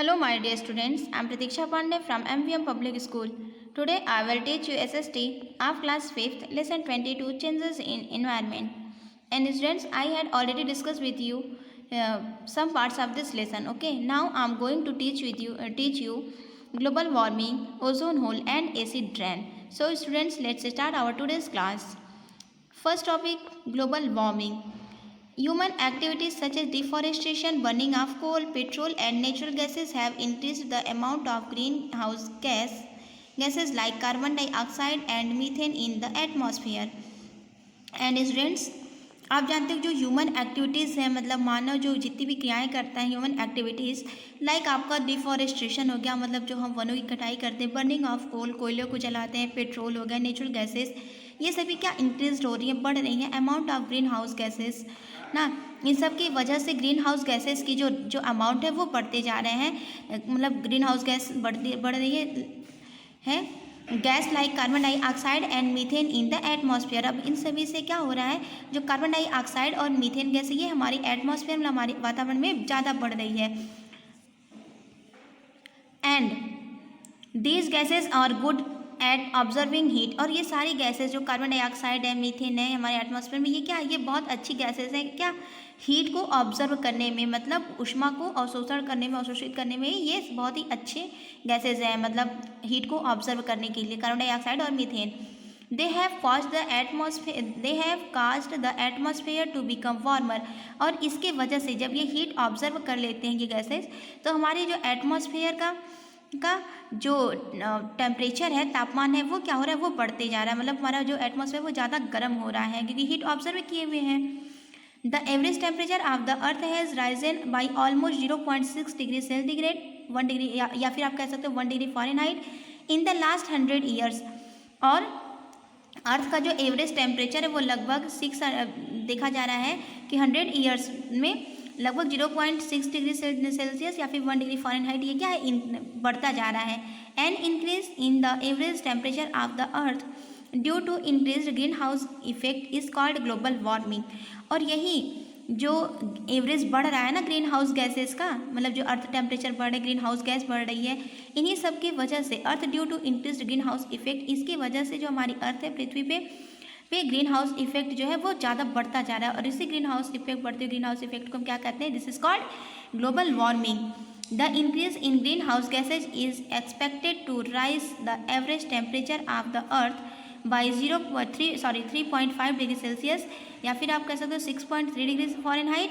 Hello, my dear students. I am Pratiksha Pandey from MVM Public School. Today, I will teach you SST of class 5th, lesson 22, changes in environment. And students, I had already discussed with you some parts of this lesson. Okay, now I am going to teach you global warming, ozone hole, and acid rain. So, students, let's start our today's class. First topic: global warming. Human activities such as deforestation, burning of coal, petrol, and natural gases have increased the amount of greenhouse gases like carbon dioxide and methane in the atmosphere. And students, आप जानते हो जो human activities है, मतलब मानव जो जितनी भी क्रियाएं करता है, ह्यूमन एक्टिविटीज़ लाइक आपका डिफॉरेस्ट्रेशन हो गया, मतलब जो हम वनों की कटाई करते हैं, बर्निंग ऑफ कोल, कोयले को जलाते हैं, पेट्रोल हो गया, नेचुरल गैसेस, ये सभी क्या इंक्रीज हो रही है, बढ़ रही हैं। Amount of green house gases ना, इन सब की वजह से ग्रीन हाउस गैसेस की जो अमाउंट है वो बढ़ते जा रहे हैं, मतलब ग्रीन हाउस गैस बढ़ रही है gas like carbon dioxide and methane in the atmosphere. अब इन सभी से क्या हो रहा है, जो कार्बन डाइऑक्साइड और मीथेन गैस ये हमारी एटमॉस्फेयर में, हमारे वातावरण में ज़्यादा बढ़ रही है। And these gases are good at observing heat, और ये सारी गैसेज जो कार्बन डाइऑक्साइड है, मीथेन है हमारे एटमॉस्फेयर में, ये क्या, ये बहुत अच्छी गैसेज हैं क्या, हीट को ऑब्जर्व करने में, मतलब ऊष्मा को अवशोषण करने में, अवशोषित करने में ये बहुत ही अच्छे गैसेज हैं, मतलब हीट को ऑब्जर्व करने के लिए कार्बन डाइऑक्साइड और methane. They have caused the atmosphere to become warmer, और इसके वजह से जब ये हीट ऑब्जर्व कर लेते हैं ये गैसेज, तो हमारी जो एटमॉस्फेयर का जो टेम्परेचर है, तापमान है, वो क्या हो रहा है, वो बढ़ते जा रहा है, मतलब हमारा जो एटमॉस्फेयर वो ज़्यादा गर्म हो रहा है क्योंकि हीट ऑब्जर्व किए हुए हैं। The average temperature of the earth has Ryzen by almost 0.6 degree centigrade, 1 degree या फिर आप कह सकते हो 1 degree Fahrenheit in the last 100 years. और अर्थ का जो एवरेज टेम्परेचर है वो लगभग 6 देखा जा रहा है कि 100 ईयर्स में लगभग 0.6 डिग्री सेल्सियस या फिर 1 डिग्री फ़ारेनहाइट ये क्या है, बढ़ता जा रहा है। An increase in the average temperature of the earth due to increase green house effect is called global warming. और यही जो एवरेज बढ़ रहा है ना ग्रीन हाउस गैसेस का, मतलब जो अर्थ टेम्परेचर बढ़ रहा है, ग्रीन हाउस गैस बढ़ रही है, इन्हीं सब की वजह से earth due to increase green house effect, इसकी वजह से जो हमारी अर्थ है पृथ्वी पे ग्रीन हाउस इफेक्ट जो है वो ज़्यादा बढ़ता जा रहा है। और इसी ग्रीन हाउस इफेक्ट, बढ़ते ग्रीन हाउस इफेक्ट को हम क्या कहते हैं, this is called global warming. The increase in green house gases is expected to rise the average temperature of the earth by 3.5 degree Celsius, या फिर आप कह सकते हो 6.3 degree Fahrenheit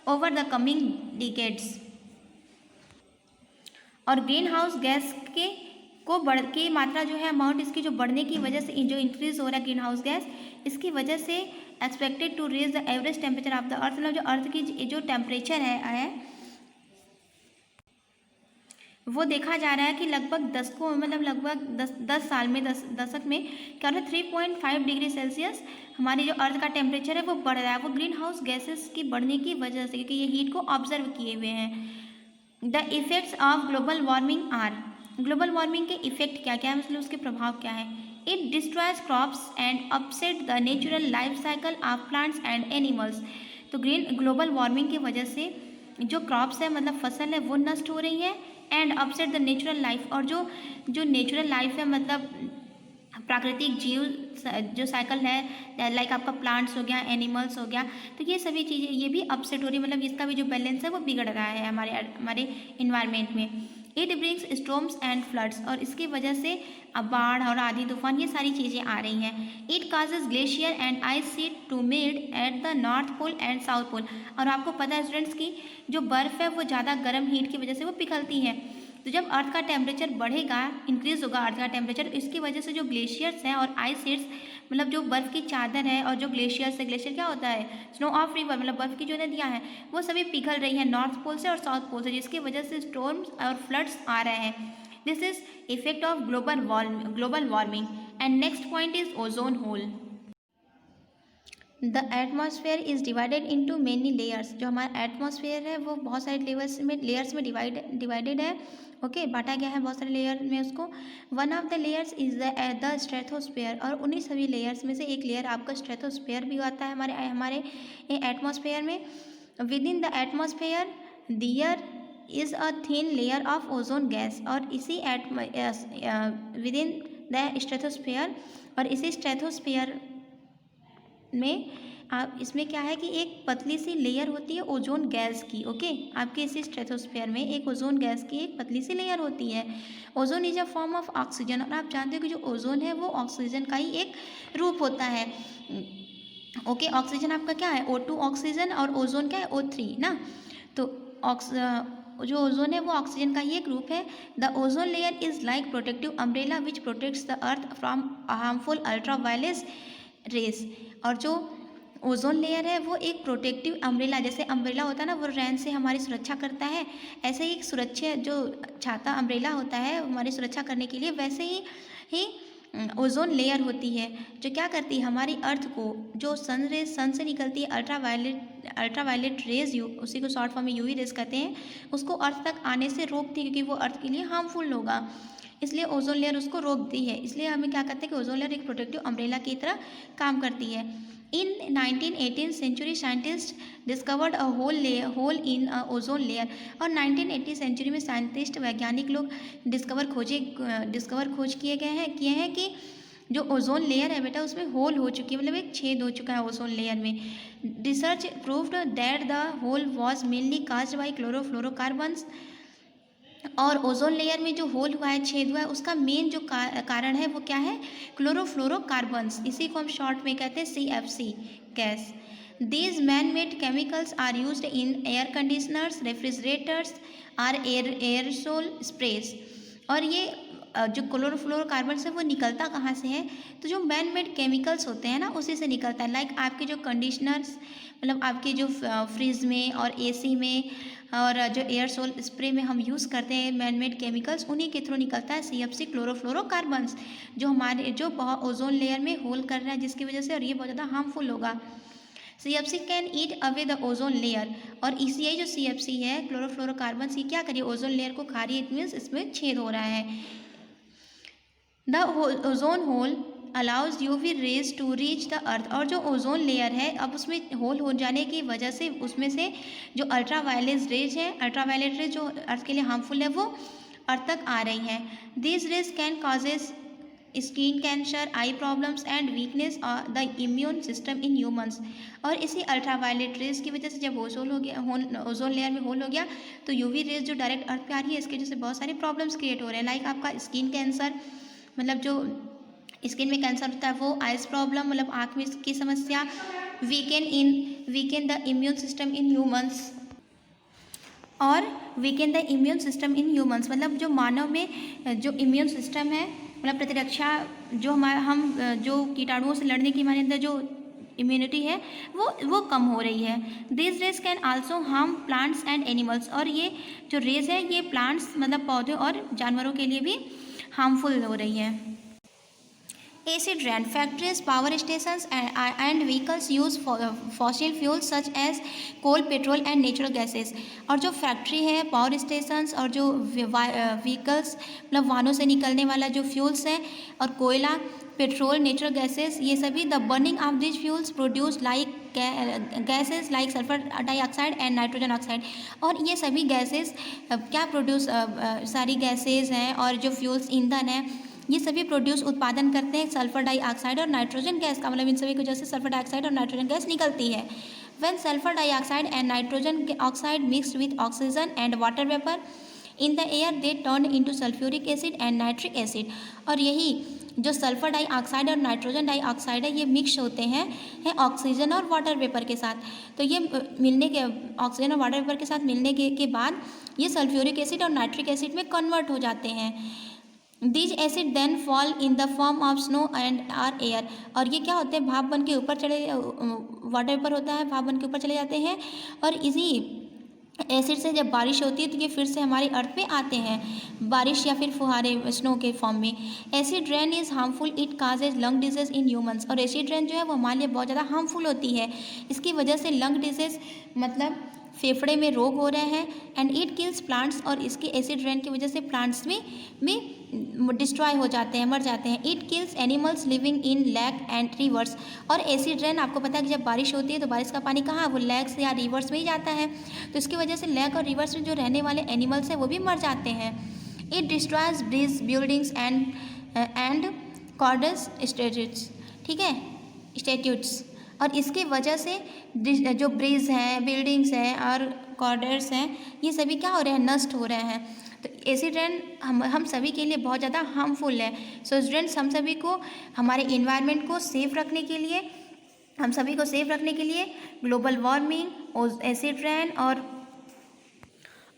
over the coming decades. और ग्रीन हाउस गैस की मात्रा जो है, अमाउंट इसकी जो बढ़ने की वजह से, जो इंक्रीज हो रहा है ग्रीन हाउस गैस, इसकी वजह से expected to raise the average temperature of the earth, मतलब जो अर्थ की जो टेम्परेचर है वो देखा जा रहा है कि लगभग 10 साल में, 10 दशक में क्या हो रहा है, 3.5 डिग्री सेल्सियस हमारी जो अर्थ का टेम्परेचर है वो बढ़ रहा है, वो ग्रीन हाउस गैसेस की बढ़ने की वजह से, क्योंकि ये हीट को ऑब्जर्व किए हुए हैं। The effects of global warming are, global warming के इफेक्ट क्या क्या है, मतलब उसके प्रभाव क्या है। It destroys crops and upset the natural life cycle of plants and animals. तो ग्लोबल वार्मिंग की वजह से जो क्रॉप्स है, मतलब फसल है, वो नष्ट हो रही है, and upset the natural life, और जो नेचुरल लाइफ है, मतलब प्राकृतिक जीव जो साइकिल है, लाइक आपका प्लांट्स हो गया, एनिमल्स हो गया, तो ये सभी चीज़ें ये भी अपसेट हो रही है, मतलब इसका भी जो बैलेंस है वो बिगड़ रहा है हमारे इन्वायरमेंट में। It brings storms and floods, और इसकी वजह से अब बाढ़ और आंधी तूफान ये सारी चीज़ें आ रही हैं। It causes glacier and ice sheet to melt at the north pole and south pole, और आपको पता है स्टूडेंट्स की जो बर्फ़ है वो ज़्यादा गर्म हीट की वजह से वो पिघलती है। तो जब अर्थ का टेम्परेचर बढ़ेगा, इंक्रीज होगा अर्थ का टेम्परेचर, इसकी वजह से जो ग्लेशियर्स हैं और आइस शीट्स, मतलब जो बर्फ़ की चादर है, और जो ग्लेशियर्स है, ग्लेशियर क्या होता है, स्नो ऑफ रिवर, मतलब बर्फ़ की जो नदियाँ हैं वो सभी पिघल रही हैं नॉर्थ पोल से और साउथ पोल से, जिसकी वजह से स्टॉर्म्स और फ्लड्स आ रहे हैं। This is effect of global warming. And next point is ozone hole. The atmosphere is divided into many layers, जो हमारा एटमॉस्फेयर है वो बहुत सारे लेयर्स में डिवाइडेड है। ओके, बांटा गया है बहुत सारे लेयर में उसको। One of the layers is the stratosphere, और उन्हीं सभी लेयर्स में से एक लेयर आपका स्ट्रेटोस्फेयर भी आता है हमारे एटमॉस्फेयर में। With in the atmosphere is a thin layer of ozone gas, और इसी विद इन द स्ट्रेटोस्फेयर, और इसी स्ट्रेटोस्फेयर में आप इसमें क्या है कि एक पतली सी लेयर होती है ओजोन गैस की। ओके, आपके इसी स्ट्रेटोस्फेयर में एक ओजोन गैस की एक पतली सी लेयर होती है। Ozone is a form of oxygen, और आप जानते हो कि जो ओजोन है वो ऑक्सीजन का ही एक रूप होता है। ओके, ऑक्सीजन आपका क्या है, O2 ऑक्सीजन, और ओजोन क्या है, O3 ना। तो जो ओजोन है वो ऑक्सीजन का ही एक रूप है। The ozone layer is like protective umbrella which protects the earth from harmful ultraviolet rays. और जो ओजोन लेयर है वो एक प्रोटेक्टिव अम्ब्रेला, जैसे अम्ब्रेला होता है ना, वो रेन से हमारी सुरक्षा करता है, ऐसे ही एक सुरक्षा जो छाता अम्ब्रेला होता है हमारी सुरक्षा करने के लिए, वैसे ही ओजोन लेयर होती है, जो क्या करती है हमारी अर्थ को, जो सन से निकलती है अल्ट्रावायलेट रेज, उसी को शॉर्ट फॉर्म में यूवी रेज कहते हैं, उसको अर्थ तक आने से रोकती है, क्योंकि वो अर्थ के लिए हार्मफुल होगा, इसलिए ओजोन लेयर उसको रोकती है। इसलिए हमें क्या कहते हैं कि ओजोन लेयर एक प्रोटेक्टिव अम्ब्रेला की तरह काम करती है। In 1918 century scientists discovered a hole in a ozone layer, और 1980 सेंचुरी में साइंटिस्ट वैज्ञानिक लोग खोज किए हैं कि जो ओजोन लेयर है बेटा उसमें होल हो चुकी है, मतलब एक छेद हो चुका है ओजोन लेयर में। Research proved that the hole was mainly caused by chlorofluorocarbons, और ओजोन लेयर में जो होल हुआ है, छेद हुआ है, उसका मेन जो कारण है वो क्या है, क्लोरोफ्लोरोकार्बन्स, इसी को हम शॉर्ट में कहते हैं CFC gas. These man made chemicals are used in air conditioners, refrigerators or aerosol sprays. और ये जो क्लोरोफ्लोरोकार्बन्स है वो निकलता कहाँ से है, तो जो मैन मेड केमिकल्स होते हैं ना उसी से निकलता है। लाइक आपके जो कंडीशनर्स, मतलब आपके जो फ्रिज में और AC में और जो एयरसोल स्प्रे में हम यूज़ करते हैं मैन मेड केमिकल्स, उन्हीं के थ्रू निकलता है CFC क्लोरोफ्लोरोकार्बन्स, जो हमारे जो बहुत ओजोन लेयर में होल कर रहा है जिसकी वजह से, और ये बहुत ज़्यादा हार्मफुल होगा। CFC can eat away the ozone layer, और इसी जो CFC है क्लोरोफ्लोरोकार्बन्स, ये क्या करिए ओजोन लेयर को खा रही है, इट मीन्स इसमें छेद हो रहा है। The ozone hole allows UV rays to reach the earth, और जो ओजोन लेयर है अब उसमें होल हो जाने की वजह से उसमें से जो अल्ट्रावायलेट रेज जो अर्थ के लिए हार्मफुल है वो अर्थ तक आ रही हैं। These raise can causes skin cancer, I problems and weakness the immune system in humans. और इसी अल्ट्रावायलेट रेज की वजह से जब ओजोन लेयर में होल हो गया तो UV रेज जो डायरेक्ट अर्थ पे आ रही है, इसकी वजह से बहुत सारे प्रॉब्लम्स क्रिएट हो रहे हैं। लाइक आपका स्किन कैंसर, मतलब जो स्किन में कैंसर होता है वो, आइज प्रॉब्लम मतलब आँख में की समस्या, weaken the immune system in humans, और weaken the immune system in humans, मतलब जो मानव में जो इम्यून सिस्टम है, मतलब प्रतिरक्षा जो हम जो कीटाणुओं से लड़ने की हमारे अंदर जो इम्यूनिटी है वो कम हो रही है। This raise can also harm plants and animals, और ये जो रेज है ये प्लांट्स मतलब पौधे और जानवरों के लिए भी हार्मफुल हो रही है। Acid rain, factories, power stations and vehicles use fossil fuels such as coal, petrol and natural gases। और जो फैक्ट्री है, पावर स्टेशंस और जो व्हीकल्स मतलब वाहनों से निकलने वाला जो फ्यूल्स है, और कोयला, पेट्रोल, नेचुरल गैसेस, ये सभी the burning of this fuels produce like gases like sulphur dioxide and nitrogen oxide. और ये सभी गैसेस क्या प्रोड्यूस सारी गैसेज हैं और जो फ्यूल्स ईंधन है ये सभी प्रोड्यूस उत्पादन करते हैं सल्फर डाइऑक्साइड और नाइट्रोजन गैस का, मतलब इन सभी की वजह से सल्फर डाइऑक्साइड और नाइट्रोजन गैस निकलती है। When sulphur dioxide and nitrogen oxide mixed with oxygen and water vapour in the air they turn into sulphuric acid and nitric acid. और यही जो सल्फर डाइऑक्साइड और नाइट्रोजन डाइऑक्साइड है ये mix होते हैं ऑक्सीजन और वाटर वेपर के साथ। तो ये मिलने के ऑक्सीजन और वाटर वेपर के साथ मिलने के बाद ये सल्फ्यूरिक एसिड और नाइट्रिक एसिड में कन्वर्ट हो जाते हैं। These acid then fall in the form of snow and our air। और ये क्या होते हैं, भाप बन के ऊपर चले, वाटर वेपर होता है, भाप बन के ऊपर चले जाते हैं, और इसी एसिड से जब बारिश होती है तो ये फिर से हमारी अर्थ पे आते हैं, बारिश या फिर फुहारे स्नो के फॉर्म में। Acid rain is harmful, it causes lung disease in humans. और एसिड रेन जो है वो हमारे लिए बहुत ज़्यादा हार्मफुल होती है, इसकी वजह से लंग डिजीज मतलब फेफड़े में रोग हो रहे हैं, एंड इट किल्स प्लांट्स। और इसकी एसिड रेन की वजह से प्लांट्स में डिस्ट्रॉय हो जाते हैं, मर जाते हैं। It kills animals living in lake and reverse. और एसिड रेन आपको पता है कि जब बारिश होती है तो बारिश का पानी कहाँ, वो लेक्स या रिवर्स में ही जाता है, तो इसकी वजह से लेक और रिवर्स में जो रहने वाले एनिमल्स हैं वो भी मर जाते हैं। It destroys bridge, buildings and cords statutes, ठीक है, स्टेट्यूट्स। और इसकी वजह से जो ब्रिज हैं, बिल्डिंग्स हैं और कॉर्डर्स हैं, ये सभी क्या हो रहे हैं, नष्ट हो रहे हैं। तो एसिड रेन हम सभी के लिए बहुत ज़्यादा हार्मफुल है। सो स्टूडेंट्स, हम सभी को हमारे इन्वायरमेंट को सेफ रखने के लिए, ग्लोबल वार्मिंग, एसिड रेन और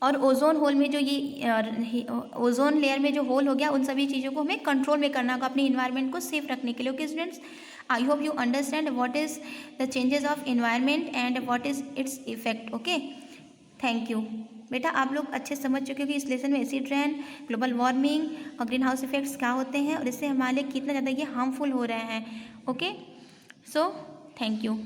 ओजोन होल में जो ये ओजोन लेयर में जो होल हो गया, उन सभी चीज़ों को हमें कंट्रोल में करना होगा अपने इन्वायरमेंट को सेफ रखने के लिए। Okay students, I hope you understand what is the changes of environment and what is its effect. Okay, thank you. बेटा आप लोग अच्छे समझ चुके हो कि इस लेसन में एसिड रेन, ग्लोबल वार्मिंग और ग्रीन हाउस इफेक्ट्स क्या होते हैं और इससे हमारे लिए कितना ज़्यादा ये हार्मफुल हो रहे हैं। Okay, so thank you.